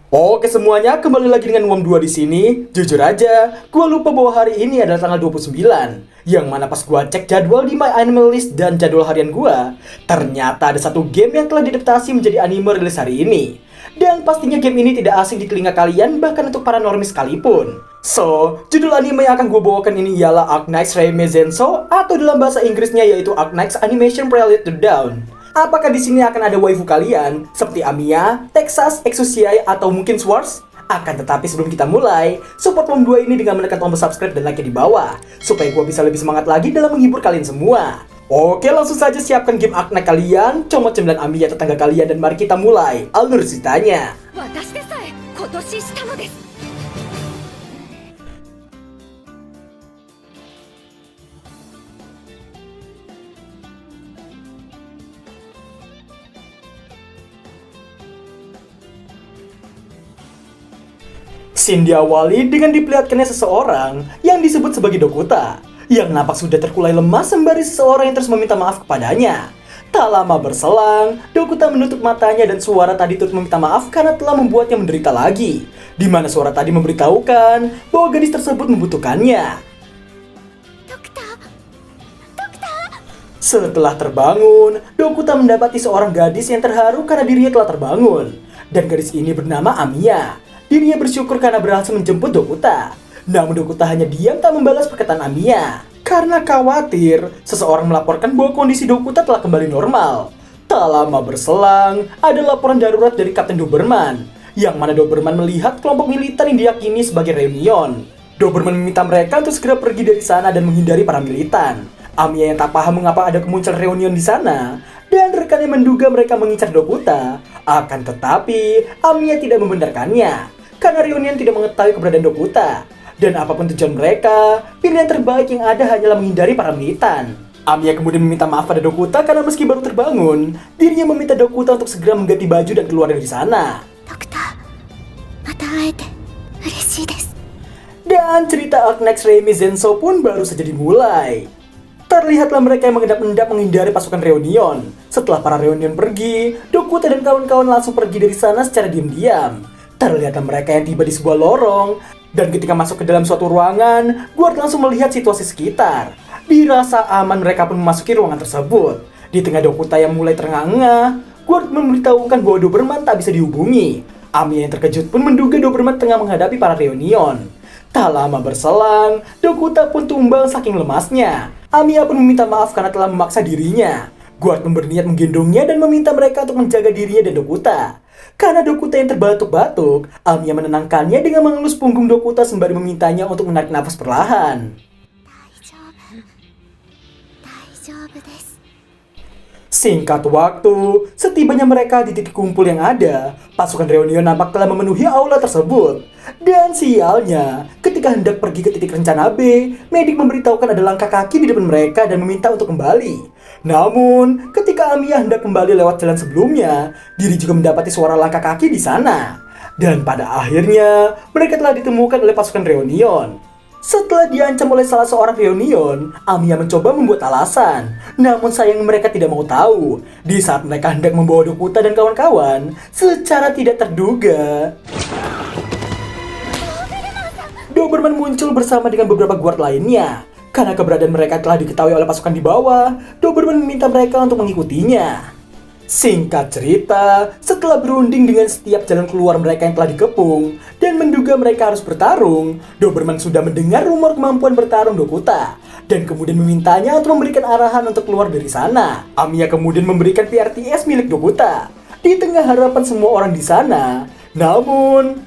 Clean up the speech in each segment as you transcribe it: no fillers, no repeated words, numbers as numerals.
Oke semuanya, kembali lagi dengan Uam 2 di sini. Jujur aja, gua lupa bahwa hari ini adalah tanggal 29. Yang mana pas gua cek jadwal di My Anime List dan jadwal harian gua, ternyata ada satu game yang telah diadaptasi menjadi anime rilis hari ini. Dan pastinya game ini tidak asing di telinga kalian, bahkan untuk para normis sekalipun. So, judul anime yang akan gue bawakan ini ialah Arknights Reime Zenso, atau dalam bahasa Inggrisnya yaitu Arknights Animation Prelude to Dawn. Apakah di sini akan ada waifu kalian seperti Amiya, Texas, Exusiai, atau mungkin Swords? Akan tetapi sebelum kita mulai, support Uam 2 ini dengan menekan tombol subscribe dan like di bawah, supaya gue bisa lebih semangat lagi dalam menghibur kalian semua. Oke, langsung saja siapkan game Arknight kalian, comot cemilan Amiya tetangga kalian, dan mari kita mulai alur ceritanya. Scene diawali dengan diperlihatkannya seseorang yang disebut sebagai Dokuta, yang nampak sudah terkulai lemas sembari seseorang yang terus meminta maaf kepadanya. Tak lama berselang, Dokuta menutup matanya dan suara tadi turut meminta maaf karena telah membuatnya menderita lagi, di mana suara tadi memberitahukan bahwa gadis tersebut membutuhkannya. Setelah terbangun, Dokuta mendapati seorang gadis yang terharu karena dirinya telah terbangun, dan gadis ini bernama Amiya. Dirinya bersyukur karena berhasil menjemput Dokuta. Namun Dokuta hanya diam tak membalas perkataan Amiya, karena khawatir seseorang melaporkan bahwa kondisi Dokuta telah kembali normal. Tak lama berselang, ada laporan darurat dari Kapten Doberman, yang mana Doberman melihat kelompok militer yang diyakini sebagai reunion. Doberman meminta mereka untuk segera pergi dari sana dan menghindari para militan. Amiya yang tak paham mengapa ada kemunculan reunion di sana, dan rekannya menduga mereka mengincar Dokuta. Akan tetapi, Amiya tidak membenarkannya, karena reunion tidak mengetahui keberadaan Dokuta. Dan apapun tujuan mereka, pilihan terbaik yang ada hanyalah menghindari para militan. Amiya kemudian meminta maaf pada Dokuta karena meski baru terbangun, dirinya meminta Dokuta untuk segera mengganti baju dan keluar dari sana. Dan cerita Arknights Reime Zenso pun baru saja dimulai. Terlihatlah mereka yang mengendap-endap menghindari pasukan reunion. Setelah para reunion pergi, Dokuta dan kawan-kawan langsung pergi dari sana secara diam-diam. Terlihatlah mereka yang tiba di sebuah lorong, dan ketika masuk ke dalam suatu ruangan, Guard langsung melihat situasi sekitar. Dirasa aman, mereka pun memasuki ruangan tersebut. Di tengah Dokuta yang mulai terengah-engah, Guard memberitahukan bahwa Doberman tak bisa dihubungi. Amiya yang terkejut pun menduga Doberman tengah menghadapi para reunion. Tak lama berselang, Dokuta pun tumbang saking lemasnya. Amiya pun meminta maaf karena telah memaksa dirinya. Guard pun berniat menggendongnya dan meminta mereka untuk menjaga dirinya dan Dokuta. Karena Dokuta yang terbatuk-batuk, Amiya menenangkannya dengan mengelus punggung Dokuta sembari memintanya untuk menarik nafas perlahan. Singkat waktu, setibanya mereka di titik kumpul yang ada, pasukan reunion nampak telah memenuhi aula tersebut. Dan sialnya, ketika hendak pergi ke titik rencana B, medik memberitahukan ada langkah kaki di depan mereka dan meminta untuk kembali. Namun, ketika Amiya hendak kembali lewat jalan sebelumnya, diri juga mendapati suara langkah kaki di sana. Dan pada akhirnya, mereka telah ditemukan oleh pasukan reunion. Setelah diancam oleh salah seorang reunion, Amiya mencoba membuat alasan. Namun sayang mereka tidak mau tahu. Di saat mereka hendak membawa Dokuta dan kawan-kawan, secara tidak terduga, Doberman muncul bersama dengan beberapa guard lainnya. Karena keberadaan mereka telah diketahui oleh pasukan di bawah, Doberman meminta mereka untuk mengikutinya. Singkat cerita, setelah berunding dengan setiap jalan keluar mereka yang telah dikepung dan menduga mereka harus bertarung, Doberman sudah mendengar rumor kemampuan bertarung Dokuta dan kemudian memintanya untuk memberikan arahan untuk keluar dari sana. Amiya kemudian memberikan PRTS milik Dokuta di tengah harapan semua orang di sana. Namun,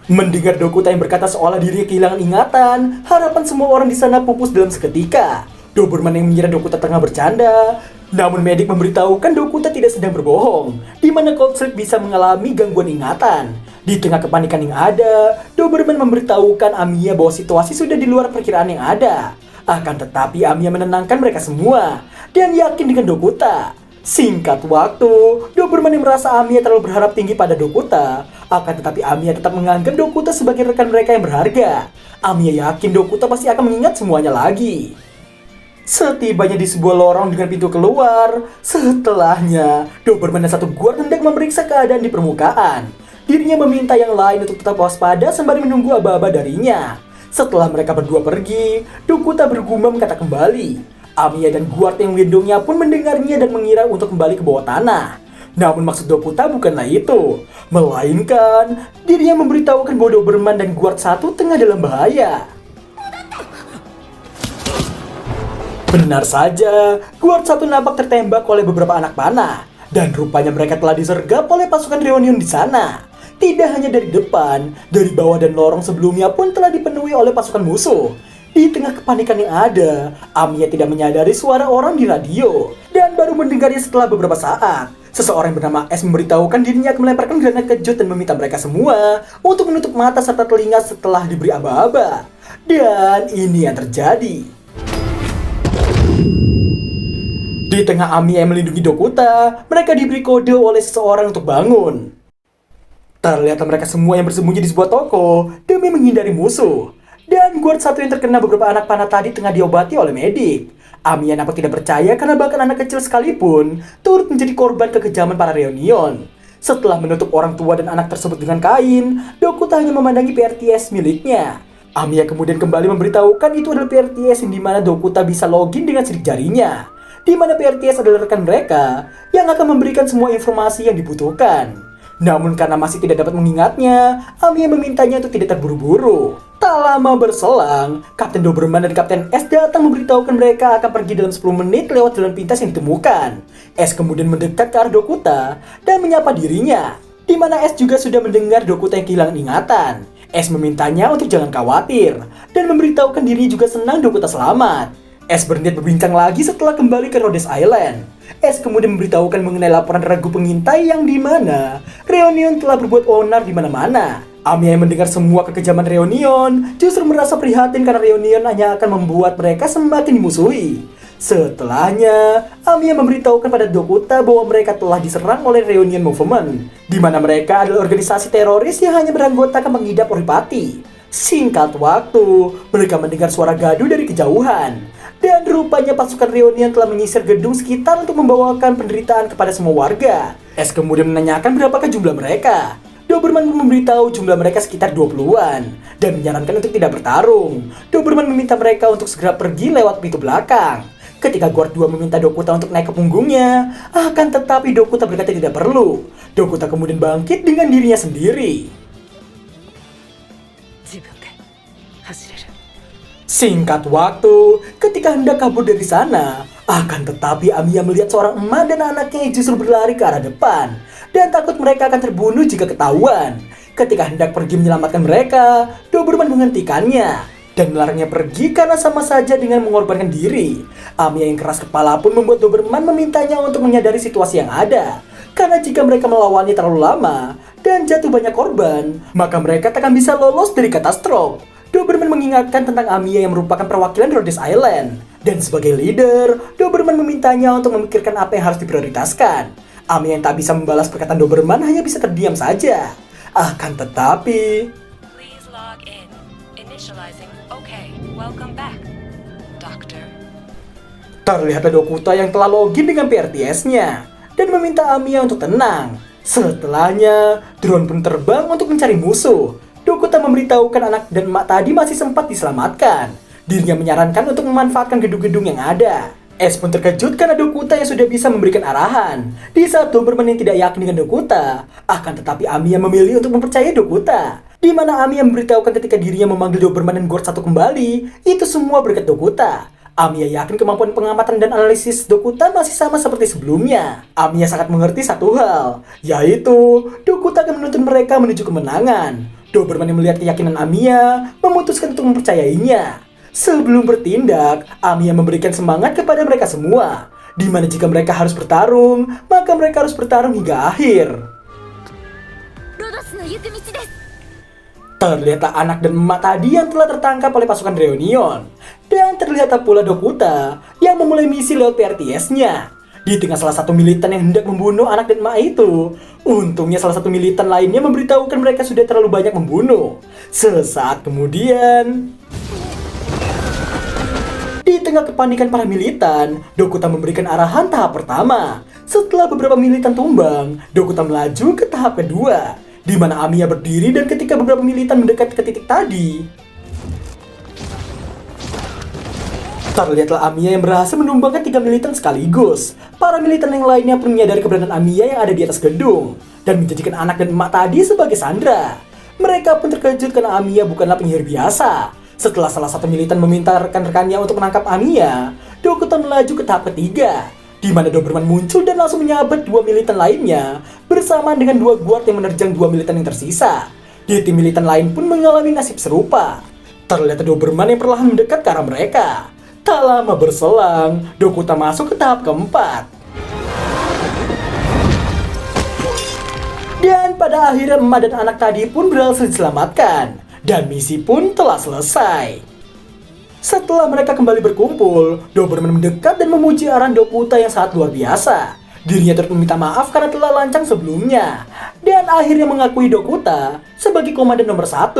mendengar Dokuta yang berkata seolah dirinya kehilangan ingatan, harapan semua orang di sana pupus dalam seketika. Doberman yang mengira Dokuta tengah bercanda, namun medik memberitahukan Dokuta tidak sedang berbohong, di mana Cold Sleep bisa mengalami gangguan ingatan. Di tengah kepanikan yang ada, Doberman memberitahukan Amiya bahwa situasi sudah di luar perkiraan yang ada. Akan tetapi Amiya menenangkan mereka semua dan yakin dengan Dokuta. Singkat waktu, Doberman yang merasa Amiya terlalu berharap tinggi pada Dokuta, akan tetapi Amiya tetap menganggap Dokuta sebagai rekan mereka yang berharga. Amiya yakin Dokuta pasti akan mengingat semuanya lagi. Setibanya di sebuah lorong dengan pintu keluar, setelahnya, Doberman dan satu guard hendak memeriksa keadaan di permukaan. Dirinya meminta yang lain untuk tetap waspada sembari menunggu aba-aba darinya. Setelah mereka berdua pergi, Dokuta bergumam kata kembali. Amiya dan guard yang melindunginya pun mendengarnya dan mengira untuk kembali ke bawah tanah. Namun maksud Dokuta bukanlah itu, melainkan dirinya memberitahukan bahwa Doberman dan guard satu tengah dalam bahaya. Benar saja, guard satu nampak tertembak oleh beberapa anak panah, dan rupanya mereka telah disergap oleh pasukan Reunion di sana. Tidak hanya dari depan, dari bawah dan lorong sebelumnya pun telah dipenuhi oleh pasukan musuh. Di tengah kepanikan yang ada, Amiya tidak menyadari suara orang di radio, dan baru mendengarnya setelah beberapa saat. Seseorang bernama S memberitahukan dirinya akan melemparkan granat kejut dan meminta mereka semua untuk menutup mata serta telinga setelah diberi aba-aba. Dan ini yang terjadi. Di tengah Amiya yang melindungi Dokuta, mereka diberi kode oleh seseorang untuk bangun. Terlihat mereka semua yang bersembunyi di sebuah toko demi menghindari musuh. Dan guard satu yang terkena beberapa anak panah tadi tengah diobati oleh medik. Amiya nampak tidak percaya karena bahkan anak kecil sekalipun turut menjadi korban kekejaman para Reunion. Setelah menutup orang tua dan anak tersebut dengan kain, Dokuta hanya memandangi PRTS miliknya. Amiya kemudian kembali memberitahukan itu adalah PRTS yang dimana Dokuta bisa login dengan sidik jarinya, di mana PRTS adalah rekan mereka yang akan memberikan semua informasi yang dibutuhkan. Namun karena masih tidak dapat mengingatnya, Amiya memintanya untuk tidak terburu-buru. Tak lama berselang, Kapten Doberman dan Kapten S datang memberitahukan mereka akan pergi dalam 10 menit lewat jalan pintas yang ditemukan. S kemudian mendekat ke arah Dokuta dan menyapa dirinya, di mana S juga sudah mendengar Dokuta yang kehilangan ingatan. S memintanya untuk jangan khawatir dan memberitahukan diri juga senang Dokuta selamat. S berniat berbincang lagi setelah kembali ke Rhodes Island. S kemudian memberitahukan mengenai laporan ragu pengintai yang dimana Reunion telah berbuat onar di mana-mana. Amiya yang mendengar semua kekejaman Reunion justru merasa prihatin karena Reunion hanya akan membuat mereka semakin dimusuhi. Setelahnya, Amiya memberitahukan pada Dokuta bahwa mereka telah diserang oleh Reunion Movement, di mana mereka adalah organisasi teroris yang hanya beranggotakan pengidap oripati. Singkat waktu, mereka mendengar suara gaduh dari kejauhan. Dan rupanya pasukan Reunion telah menyisir gedung sekitar untuk membawakan penderitaan kepada semua warga. S kemudian menanyakan berapakah jumlah mereka. Doberman memberitahu jumlah mereka sekitar 20-an dan menyarankan untuk tidak bertarung. Doberman meminta mereka untuk segera pergi lewat pintu belakang. Ketika guard 2 meminta Dokuta untuk naik ke punggungnya, akan tetapi Dokuta berkata tidak perlu. Dokuta kemudian bangkit dengan dirinya sendiri. Singkat waktu, ketika hendak kabur dari sana, akan tetapi Amiya melihat seorang emak dan anaknya yang justru berlari ke arah depan dan takut mereka akan terbunuh jika ketahuan. Ketika hendak pergi menyelamatkan mereka, Doberman menghentikannya dan melarangnya pergi karena sama saja dengan mengorbankan diri. Amiya yang keras kepala pun membuat Doberman memintanya untuk menyadari situasi yang ada. Karena jika mereka melawannya terlalu lama dan jatuh banyak korban, maka mereka takkan bisa lolos dari katastrofe. Doberman mengingatkan tentang Amiya yang merupakan perwakilan Rhodes Island. Dan sebagai leader, Doberman memintanya untuk memikirkan apa yang harus diprioritaskan. Amiya yang tak bisa membalas perkataan Doberman hanya bisa terdiam saja. Akan tetapi... Please log in. Initializing. Okay, welcome back, Doctor. Terlihat Dokuta yang telah login dengan PRTS-nya dan meminta Amiya untuk tenang. Setelahnya, drone pun terbang untuk mencari musuh. Dokuta memberitahukan anak dan emak tadi masih sempat diselamatkan. Dirinya menyarankan untuk memanfaatkan gedung-gedung yang ada. S pun terkejut karena Dokuta yang sudah bisa memberikan arahan. Di saat Doberman yang tidak yakin dengan Dokuta, akan tetapi Amiya memilih untuk mempercayai Dokuta. Di mana Amiya memberitahukan ketika dirinya memanggil Doberman dan guard satu kembali, itu semua berkat Dokuta. Amiya yakin kemampuan pengamatan dan analisis Dokuta masih sama seperti sebelumnya. Amiya sangat mengerti satu hal, yaitu Dokuta akan menuntun mereka menuju kemenangan. Doberman yang melihat keyakinan Amiya memutuskan untuk mempercayainya. Sebelum bertindak, Amiya memberikan semangat kepada mereka semua, di mana jika mereka harus bertarung, maka mereka harus bertarung hingga akhir. Terlihat anak dan emak tadi yang telah tertangkap oleh pasukan Reunion. Dan terlihat pula Dokuta yang memulai misi lewat PRTS-nya. Di tengah salah satu militan yang hendak membunuh anak dan emak itu, untungnya salah satu militan lainnya memberitahukan mereka sudah terlalu banyak membunuh. Sesaat kemudian, di tengah tengah kepanikan para militan, Dokuta memberikan arahan tahap pertama. Setelah beberapa militan tumbang, Dokuta melaju ke tahap kedua, di mana Amiya berdiri dan ketika beberapa militan mendekat ke titik tadi, terlihatlah Amiya yang berhasil menumbangkan 3 militan sekaligus. Para militan yang lainnya pun menyadari keberadaan Amiya yang ada di atas gedung dan menjadikan anak dan emak tadi sebagai sandera. Mereka pun terkejut karena Amiya bukanlah penyihir biasa. Setelah salah satu militan meminta rekan-rekannya untuk menangkap Amiya, Dokuta melaju ke tahap ketiga, di mana Doberman muncul dan langsung menyabet 2 militan lainnya bersamaan dengan 2 guard yang menerjang 2 militan yang tersisa. Di tim militan lain pun mengalami nasib serupa. Terlihat Doberman yang perlahan mendekat ke arah mereka. Tak lama berselang, Dokuta masuk ke tahap keempat. Dan pada akhirnya emak dan anak tadi pun berhasil diselamatkan. Dan misi pun telah selesai. Setelah mereka kembali berkumpul, Doberman mendekat dan memuji arahan Dokuta yang sangat luar biasa. Dirinya turut meminta maaf karena telah lancang sebelumnya. Dan akhirnya mengakui Dokuta sebagai komandan nomor 1.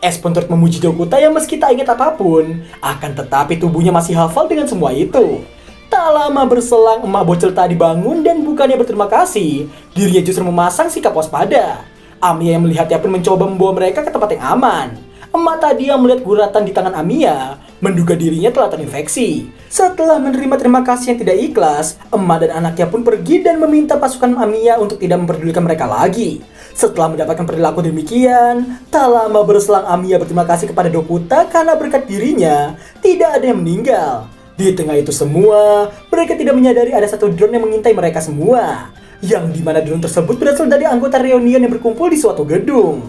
Es pun turut memuji Dokuta yang meski tak ingat apapun, akan tetapi tubuhnya masih hafal dengan semua itu. Tak lama berselang, emak bocil tadi bangun dan bukannya berterima kasih, dirinya justru memasang sikap waspada. Amiya yang melihatnya pun mencoba membawa mereka ke tempat yang aman. Emak tadi yang melihat guratan di tangan Amiya, menduga dirinya telah terinfeksi. Setelah menerima terima kasih yang tidak ikhlas, emak dan anaknya pun pergi dan meminta pasukan Amiya untuk tidak memperdulikan mereka lagi. Setelah mendapatkan perilaku demikian, tak lama berselang Amiya berterima kasih kepada Dokuta karena berkat dirinya tidak ada yang meninggal. Di tengah itu semua, mereka tidak menyadari ada satu drone yang mengintai mereka semua. Yang dimana drone tersebut berasal dari anggota reunion yang berkumpul di suatu gedung.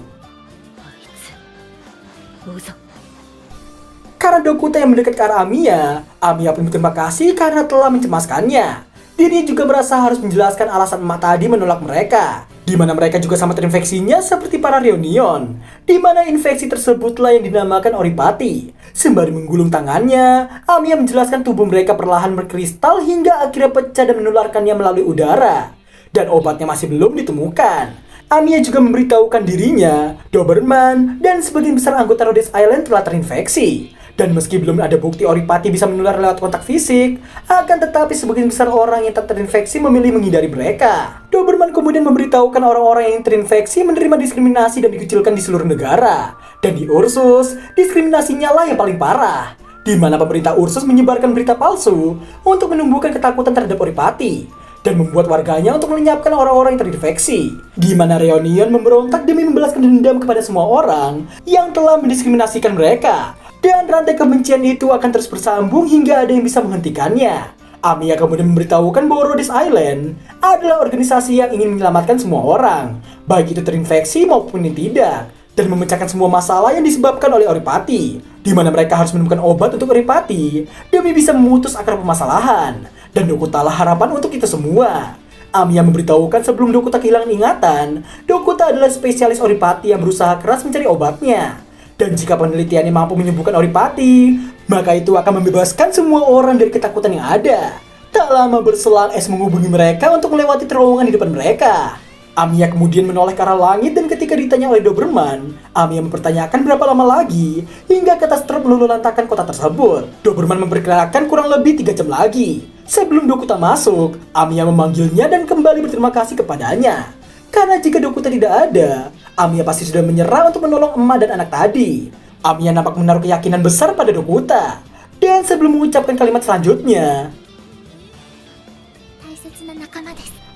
Karena Dokuta yang mendekat ke arah Amiya, Amiya pun berterima kasih karena telah mencemaskannya. Dirinya juga merasa harus menjelaskan alasan emak tadi menolak mereka, di mana mereka juga sama terinfeksinya seperti para reunion, di mana infeksi tersebutlah yang dinamakan oripati. Sembari menggulung tangannya, Amiya menjelaskan tubuh mereka perlahan berkristal hingga akhirnya pecah dan menularkannya melalui udara. Dan obatnya masih belum ditemukan. Amiya juga memberitahukan dirinya, Doberman, dan sebagian besar anggota Rhodes Island telah terinfeksi. Dan meski belum ada bukti oripati bisa menular lewat kontak fisik, akan tetapi sebagian besar orang yang tak terinfeksi memilih menghindari mereka. Doberman kemudian memberitahukan orang-orang yang terinfeksi menerima diskriminasi dan dikucilkan di seluruh negara. Dan di Ursus, diskriminasinya lah yang paling parah, di mana pemerintah Ursus menyebarkan berita palsu untuk menumbuhkan ketakutan terhadap oripati dan membuat warganya untuk melenyapkan orang-orang yang terinfeksi. Di mana Reunion memberontak demi membalaskan dendam kepada semua orang yang telah mendiskriminasikan mereka. Dan rantai kebencian itu akan terus bersambung hingga ada yang bisa menghentikannya. Amiya kemudian memberitahukan bahwa Rhodes Island adalah organisasi yang ingin menyelamatkan semua orang, baik itu terinfeksi maupun yang tidak, dan memecahkan semua masalah yang disebabkan oleh oripati, di mana mereka harus menemukan obat untuk oripati demi bisa memutus akar permasalahan. Dan Dokuta lah harapan untuk itu semua. Amiya memberitahukan sebelum Dokuta kehilangan ingatan, Dokuta adalah spesialis oripati yang berusaha keras mencari obatnya. Dan jika penelitiannya mampu menyembuhkan oripati, maka itu akan membebaskan semua orang dari ketakutan yang ada. Tak lama berselang, Es menghubungi mereka untuk melewati terowongan di depan mereka. Amiya kemudian menoleh ke arah langit dan ketika ditanya oleh Doberman, Amiya mempertanyakan berapa lama lagi hingga katastrofe meluluhlantakkan kota tersebut. Doberman memperkirakan kurang lebih 3 jam lagi. Sebelum Dokuta masuk, Amiya memanggilnya dan kembali berterima kasih kepadanya. Karena jika Dokuta tidak ada, Amiya pasti sudah menyerah untuk menolong emak dan anak tadi. Amiya nampak menaruh keyakinan besar pada Dokuta. Dan sebelum mengucapkan kalimat selanjutnya,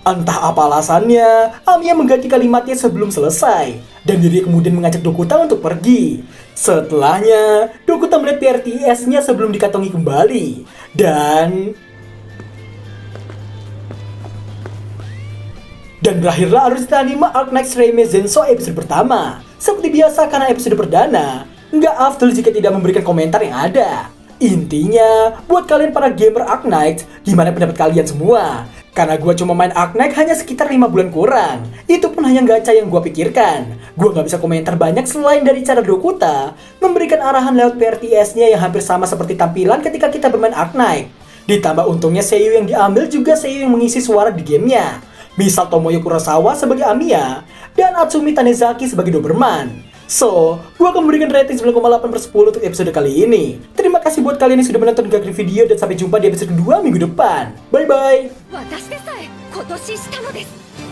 entah apa alasannya, Amiya mengganti kalimatnya sebelum selesai. Dan dirinya kemudian mengajak Dokuta untuk pergi. Setelahnya, Dokuta melihat PRTS-nya sebelum dikantongi kembali. Dan berakhirlah arus anime Arc Next Reime Zenso episode pertama. Seperti biasa karena episode perdana, nggak afdol jika tidak memberikan komentar yang ada. Intinya, buat kalian para gamer Arknight, gimana pendapat kalian semua? Karena gue cuma main Arknight hanya sekitar 5 bulan kurang. Itu pun hanya gacha yang gue pikirkan. Gue nggak bisa komentar banyak selain dari cara Dokuta memberikan arahan lewat PRTS-nya yang hampir sama seperti tampilan ketika kita bermain Arknight. Ditambah untungnya seiyuu yang diambil juga seiyuu yang mengisi suara di gamenya. Misal Tomoyo Kurosawa sebagai Amiya dan Atsumi Tanezaki sebagai Doberman. So, gua akan memberikan rating 9,8 per 10 untuk episode kali ini. Terima kasih buat kalian yang sudah menonton Gagri Video dan sampai jumpa di episode kedua minggu depan. Bye-bye! 私でさえ今年したのです